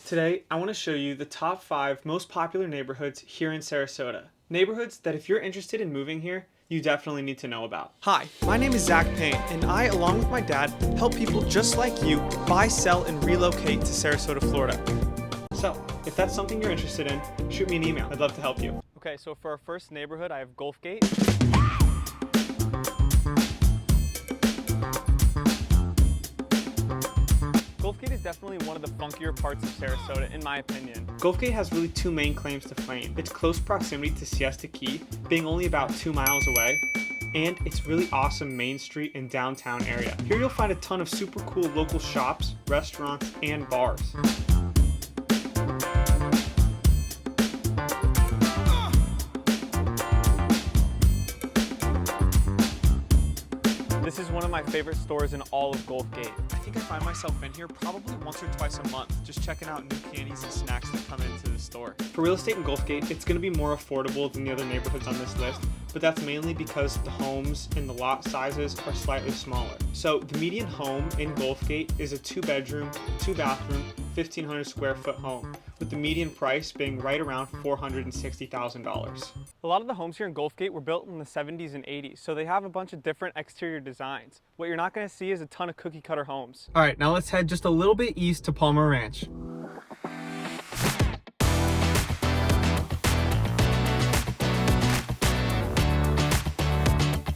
Today, I want to show you the top 5 most popular neighborhoods here in Sarasota. Neighborhoods that if you're interested in moving here, you definitely need to know about. Hi, my name is Zach Payne, and I, along with my dad, help people just like you buy, sell, and relocate to Sarasota, Florida. So, if that's something you're interested in, shoot me an email. I'd love to help you. Okay, so for our first neighborhood, I have Gulfgate. Gulfgate is definitely one of the funkier parts of Sarasota, in my opinion. Gulfgate has really two main claims to fame. Its close proximity to Siesta Key, being only about 2 miles away, and its really awesome main street and downtown area. Here you'll find a ton of super cool local shops, restaurants, and bars. This is one of my favorite stores in all of Gulfgate. I think I find myself in here probably once or twice a month, just checking out new candies and snacks that come into the store. For real estate in Gulfgate, it's going to be more affordable than the other neighborhoods on this list, but that's mainly because the homes and the lot sizes are slightly smaller. So the median home in Gulfgate is a 2-bedroom, 2-bathroom, 1,500 square foot home, with the median price being right around $460,000. A lot of the homes here in Gulfgate were built in the 70s and 80s, so they have a bunch of different exterior designs. What you're not going to see is a ton of cookie cutter homes. All right, now let's head just a little bit east to Palmer Ranch.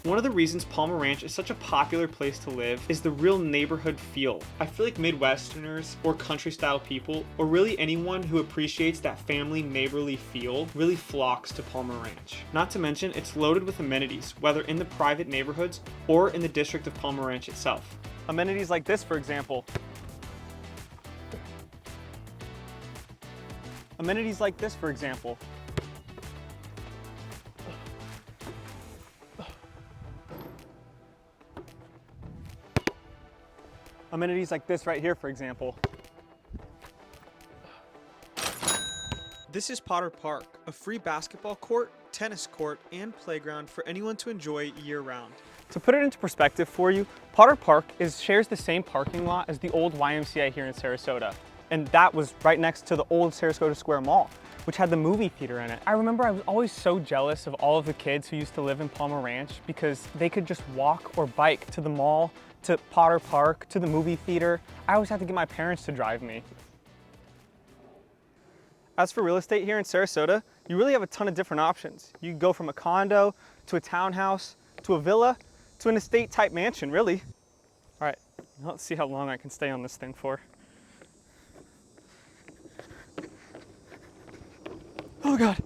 One of the reasons Palmer Ranch is such a popular place to live is the real neighborhood feel. I feel like Midwesterners or country style people, or really anyone who appreciates that family neighborly feel, really flocks to Palmer Ranch. Not to mention, it's loaded with amenities, whether in the private neighborhoods or in the district of Palmer Ranch itself. Amenities like this, for example. Amenities like this, for example. Amenities like this right here, for example. This is Potter Park, a free basketball court, tennis court, and playground for anyone to enjoy year-round. To put it into perspective for you, Potter Park shares the same parking lot as the old YMCA here in Sarasota, and that was right next to the old Sarasota Square Mall, which had the movie theater in it. I remember I was always so jealous of all of the kids who used to live in Palmer Ranch because they could just walk or bike to the mall, to Potter Park, to the movie theater. I always had to get my parents to drive me. As for real estate here in Sarasota, you really have a ton of different options. You can go from a condo, to a townhouse, to a villa, to an estate type mansion, really. All right, let's see how long I can stay on this thing for. Oh God.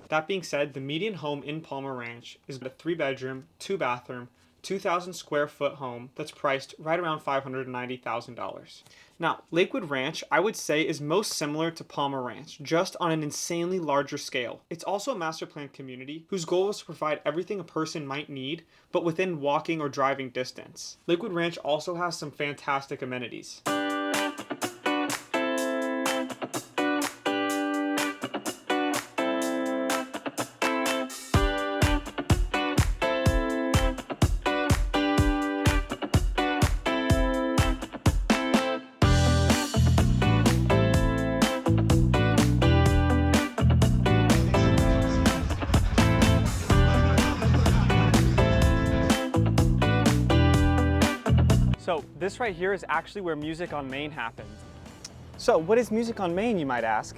That being said, the median home in Palmer Ranch is a 3-bedroom, 2-bathroom, 2,000 square foot home that's priced right around $590,000. Now, Lakewood Ranch, I would say, is most similar to Palmer Ranch, just on an insanely larger scale. It's also a master plan community whose goal is to provide everything a person might need, but within walking or driving distance. Lakewood Ranch also has some fantastic amenities. So this right here is actually where Music on Main happened. So what is Music on Main, you might ask?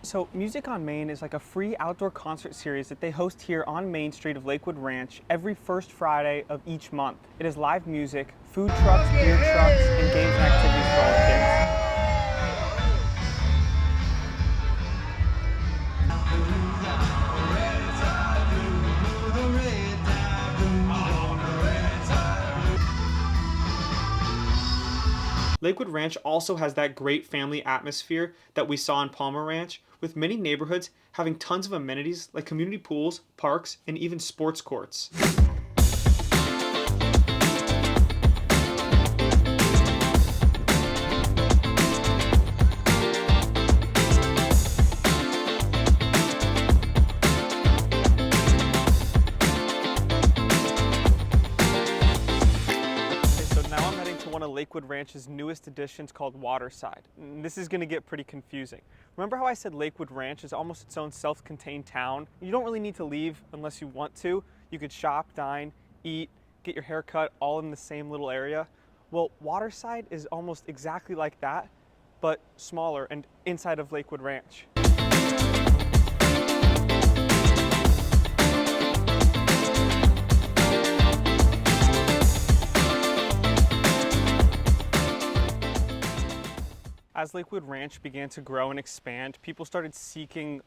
So Music on Main is like a free outdoor concert series that they host here on Main Street of Lakewood Ranch every first Friday of each month. It is live music, food trucks, beer trucks, and games and activities for all the kids. Lakewood Ranch also has that great family atmosphere that we saw in Palmer Ranch, with many neighborhoods having tons of amenities like community pools, parks, and even sports courts. Lakewood Ranch's newest additions called Waterside. And this is going to get pretty confusing. Remember how I said Lakewood Ranch is almost its own self-contained town? You don't really need to leave unless you want to. You could shop, dine, eat, get your hair cut all in the same little area. Well, Waterside is almost exactly like that, but smaller and inside of Lakewood Ranch. As Lakewood Ranch began to grow and expand, people started seeking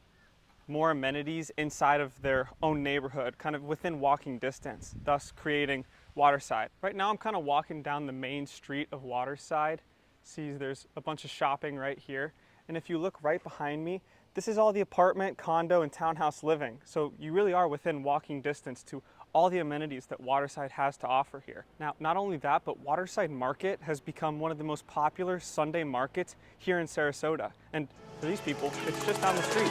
more amenities inside of their own neighborhood, kind of within walking distance, thus creating Waterside. Right now I'm kind of walking down the main street of Waterside. See, there's a bunch of shopping right here. And if you look right behind me, this is all the apartment, condo, and townhouse living. So you really are within walking distance to all the amenities that Waterside has to offer here. Now, not only that, but Waterside Market has become one of the most popular Sunday markets here in Sarasota. And for these people, it's just down the street.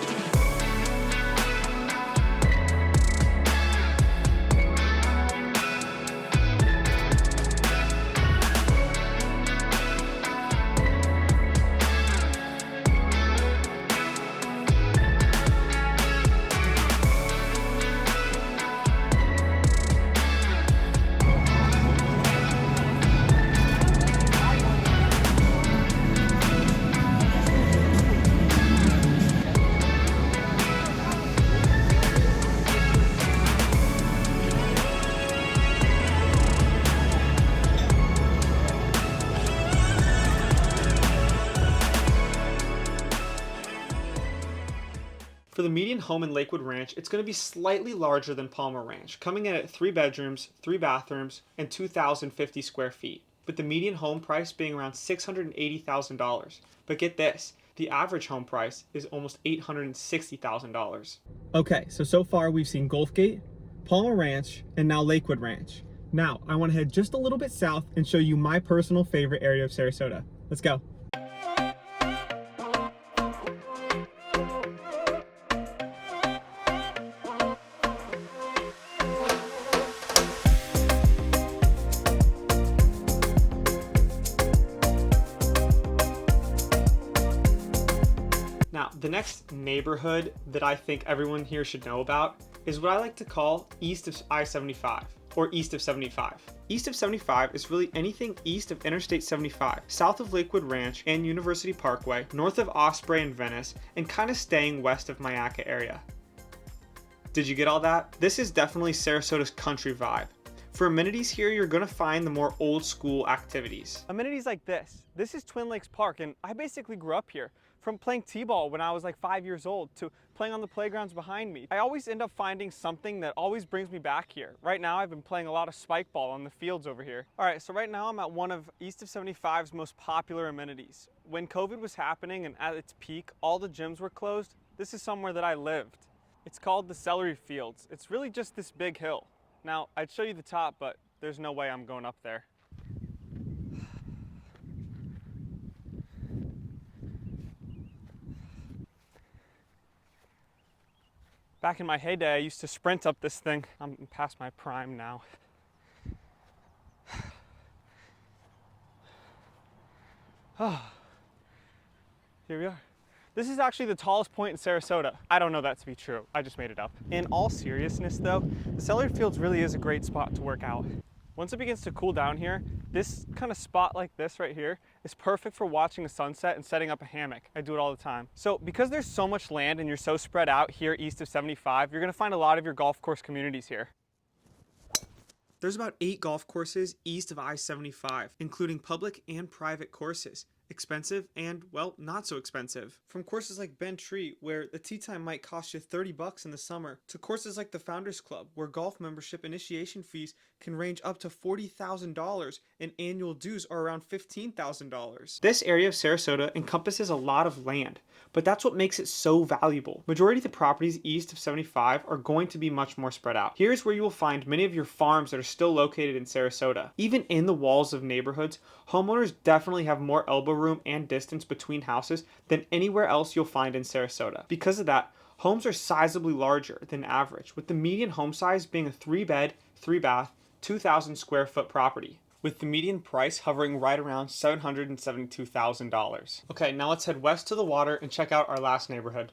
For the median home in Lakewood Ranch, it's going to be slightly larger than Palmer Ranch, coming in at 3 bedrooms, 3 bathrooms, and 2,050 square feet, with the median home price being around $680,000. But get this, the average home price is almost $860,000. Okay, so far we've seen Gulfgate, Palmer Ranch, and now Lakewood Ranch. Now, I want to head just a little bit south and show you my personal favorite area of Sarasota. Let's go. Now, the next neighborhood that I think everyone here should know about is what I like to call east of I-75, or east of 75. East of 75 is really anything east of Interstate 75, south of Lakewood Ranch and University Parkway, north of Osprey and Venice, and kind of staying west of Myakka area. Did you get all that? This is definitely Sarasota's country vibe. For amenities here, you're gonna find the more old school activities. Amenities like this. This is Twin Lakes Park, and I basically grew up here. From playing t-ball when I was like 5 years old to playing on the playgrounds behind me. I always end up finding something that always brings me back here. Right now I've been playing a lot of spike ball on the fields over here. All right, so right now I'm at one of East of 75's most popular amenities. When COVID was happening and at its peak, all the gyms were closed. This is somewhere that I lived. It's called the Celery Fields. It's really just this big hill. Now, I'd show you the top, but there's no way I'm going up there. Back in my heyday, I used to sprint up this thing. I'm past my prime now. Oh, here we are. This is actually the tallest point in Sarasota. I don't know that to be true. I just made it up. In all seriousness though, the Celery Fields really is a great spot to work out. Once it begins to cool down here, this kind of spot like this right here is perfect for watching the sunset and setting up a hammock. I do it all the time. So because there's so much land and you're so spread out here east of 75, you're gonna find a lot of your golf course communities here. There's about 8 golf courses east of I-75, including public and private courses. Expensive and, well, not so expensive. From courses like Bent Tree, where the tee time might cost you $30 in the summer, to courses like the Founders Club, where golf membership initiation fees can range up to $40,000 and annual dues are around $15,000. This area of Sarasota encompasses a lot of land, but that's what makes it so valuable. Majority of the properties east of 75 are going to be much more spread out. Here's where you will find many of your farms that are still located in Sarasota. Even in the walls of neighborhoods, homeowners definitely have more elbow room and distance between houses than anywhere else you'll find in Sarasota. Because of that, homes are sizably larger than average, with the median home size being a 3-bed, 3-bath, 2,000 square foot property. with the median price hovering right around $772,000. Okay, now let's head west to the water and check out our last neighborhood.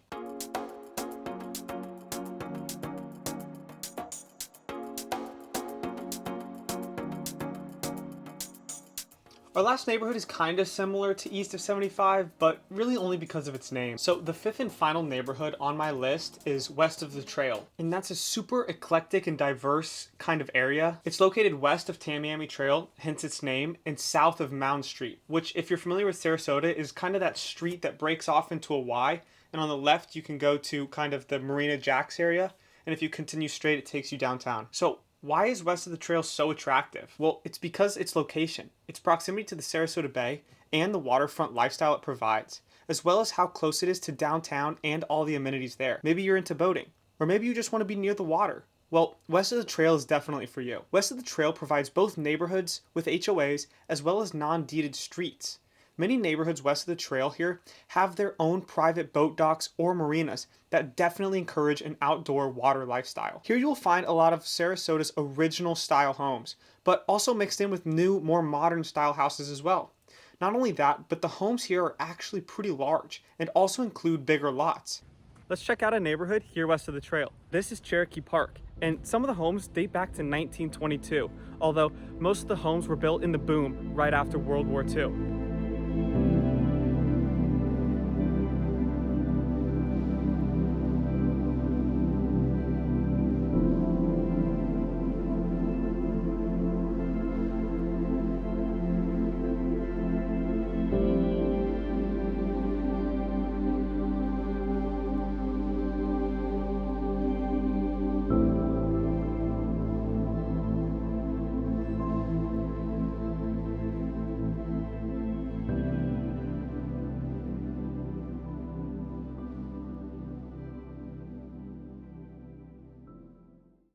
Our last neighborhood is kind of similar to east of 75, but really only because of its name. So the fifth and final neighborhood on my list is west of the trail, and that's a super eclectic and diverse kind of area. It's located west of Tamiami Trail, hence its name, and south of Mound Street, which, if you're familiar with Sarasota, is kind of that street that breaks off into a Y, and on the left you can go to kind of the Marina Jacks area, and if you continue straight it takes you downtown. So why is west of the trail so attractive? Well, it's because its location, its proximity to the Sarasota Bay, and the waterfront lifestyle it provides, as well as how close it is to downtown and all the amenities there. Maybe you're into boating, or maybe you just want to be near the water. Well, west of the trail is definitely for you. West of the trail provides both neighborhoods with HOAs as well as non-deeded streets. Many neighborhoods west of the trail here have their own private boat docks or marinas that definitely encourage an outdoor water lifestyle. Here you will find a lot of Sarasota's original style homes, but also mixed in with new, more modern style houses as well. Not only that, but the homes here are actually pretty large and also include bigger lots. Let's check out a neighborhood here west of the trail. This is Cherokee Park, and some of the homes date back to 1922, although most of the homes were built in the boom right after World War II.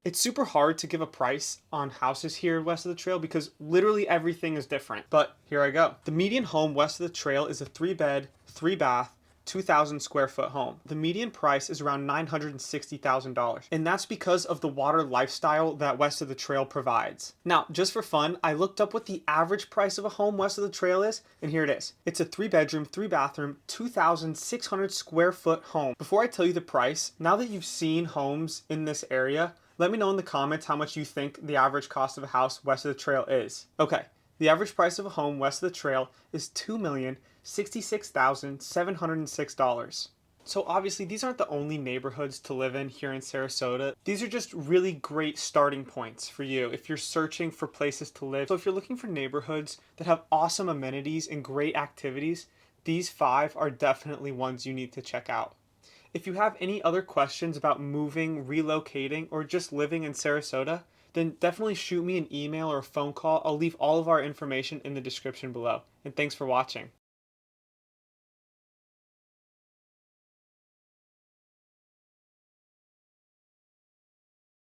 It's super hard to give a price on houses here west of the trail because literally everything is different. But here I go. The median home west of the trail is a 3-bed, 3-bath, 2,000 square foot home. The median price is around $960,000, and that's because of the water lifestyle that west of the trail provides. Now, just for fun, I looked up what the average price of a home west of the trail is, and here it is. It's a 3-bedroom, 3-bathroom, 2,600 square foot home. Before I tell you the price, now that you've seen homes in this area, let me know in the comments how much you think the average cost of a house west of the trail is. Okay, the average price of a home west of the trail is $2,066,706. So obviously these aren't the only neighborhoods to live in here in Sarasota. These are just really great starting points for you if you're searching for places to live. So if you're looking for neighborhoods that have awesome amenities and great activities, these 5 are definitely ones you need to check out. If you have any other questions about moving, relocating, or just living in Sarasota, then definitely shoot me an email or a phone call. I'll leave all of our information in the description below. And thanks for watching.